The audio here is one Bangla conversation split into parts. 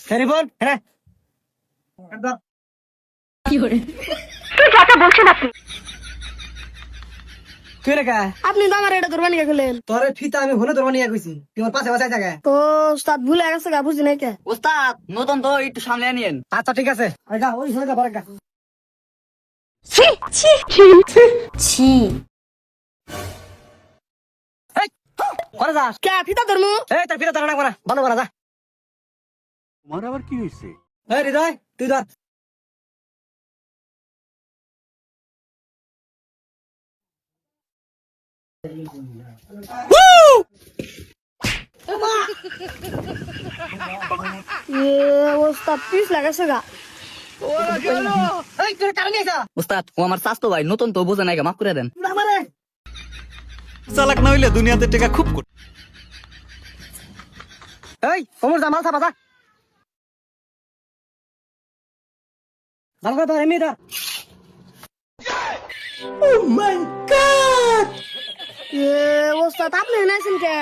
টেলিফোন হ্যাঁ কি চাচা বলছেন আপনি? তুই রেখা আপনি তো আমার এটা ধরবা নিয়ে গেলেন তোর ফিতা আমি হলে ধরবা নিয়ে কইছি তুই আমার পাশে পাশে জায়গা তো উস্তাদ ভুলে গেছে গা বুঝি নাই কে ওস্তাদ নতুন তো একটু সামনে নিয়েন। আচ্ছা ঠিক আছে যা ওই হয়ে যা বারেকা ছি ছি ছি ছি এই করে যাস কে ফিতা ধরমু এই তোর ফিতা ধরা না ভালো করা যা তোমার আবার কি হয়েছে? এই হৃদয় তুই ধর উস্তাদ পিস লাগাছে গা এই তোর কারণ নিয়েছা ওস্তাদ ও আমার স্বাস্থ্য ভাই নতুন তো বোঝে নাই, মাফ করে দেন। আমারে চালাক না হইলে দুনিয়াতে টাকা খুব কর। এই কোমর জামাল থাপা যা ভালো করে ধর এমনি ধর উস্তাদ আপনি নাইছেন কে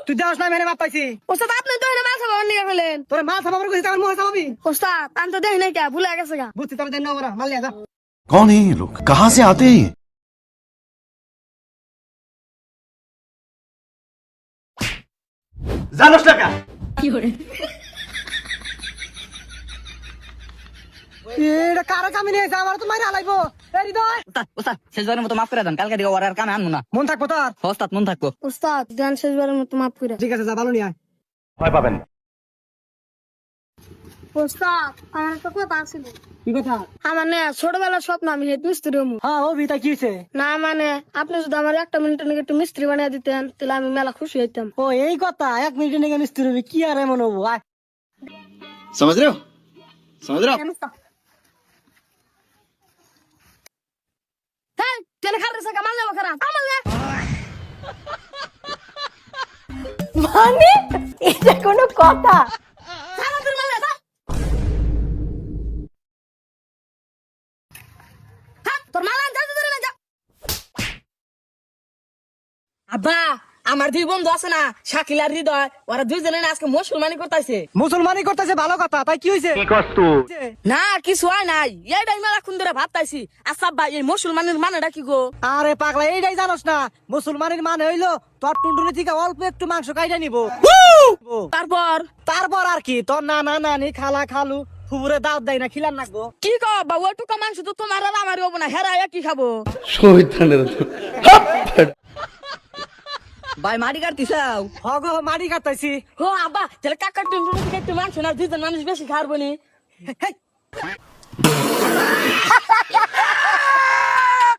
তুই দেওয়াস না মেরে মাপ পাইছি উস্তাদ আপনি তো এনে মাছ খাবার নিয়ে গেলেন তোর মাল থামাবার কইছি তার মুখ থামাবি উস্তাদ আমি তো দেখি নাই কে ভুলে গেছে গা বুঝছি তোর দেন না মাল নিয়ে যা कौन है ये लोग कहाँ से आते हैं ये? জানোস টাকা এটা কারা কামি নিয়েছে আমার তো মাইরা লাইবো এই হৃদয় ওস্তাদ ওস্তাদ শেষবারের মতো মাফ করে দেন, কালকে দিকে ওর আর কামে আনবো না। মন থাকবো তোর ওস্তাদ মন থাকবো। উস্তাদ ধ্যান শেষবারের মতো মাফ করে ঠিক আছে যা ভালো নিয়ে আয় ভয় পাবেন না। উস্তাদ আমার একটা কথা আছিল কি কথা আমার না ছোটবেলার স্বপ্ন আমি হেড মিস্ত্রি হমু হ্যাঁ ও বিতা কি হয়েছে না মানে আপনি যদি আমার একটা মিনিটের নাকি একটু মিস্ত্রি বানিয়ে দিতেন তাহলে আমি মেলা খুশি হইতাম ও এই কথা 1 মিনিটের নিয়ে মিস্ত্রি হবে কি আর এমন হবো আয় समझ रहे हो समझ रहे हो হ্যাঁ তেলে খারাপ রেসে কামাল যাবো খারাপ কামাল না মানে এটা কোনো কথা? খারাপ করে মাল না তোর মাল আনতে ধরে না যা আব্বা আমার দুই বন্ধু আছে না শাকিল আর হৃদয় ওরা দুইজনে না আজকে মুসলমানি করতেছে মুসলমানি করতেছে ভালো কথা তাই কি হয়েছে না কিছু হয় নাই এইটাই মেলাক্ষণ ধরে ভাবতাইছি আচ্ছা আব্বা এই মুসলমানের মানেটা কি গো আরে পাগলা এইটাই জানোস না মুসলমানের মানে হইলো তোর টুনটুনি থেকে অল্প একটু মাংস কাইটা নিব তারপর তারপর আর কি তোর নানা নানি খালা খালু ফুবুরে দাওয়াত দেয় না খিলান নাকবো কি কো বাবু টুকা মাংস তো তোমার আর আমার হবো না হেরা কি খাবো ভাই মাটি কাটতিছাও? হগো মারি কাটাইছি ও আব্বা তাহলে কাকার টুনটুনি থেকে একটু মাংস না দুইজন মানুষ বেশি খাওয়াবো নি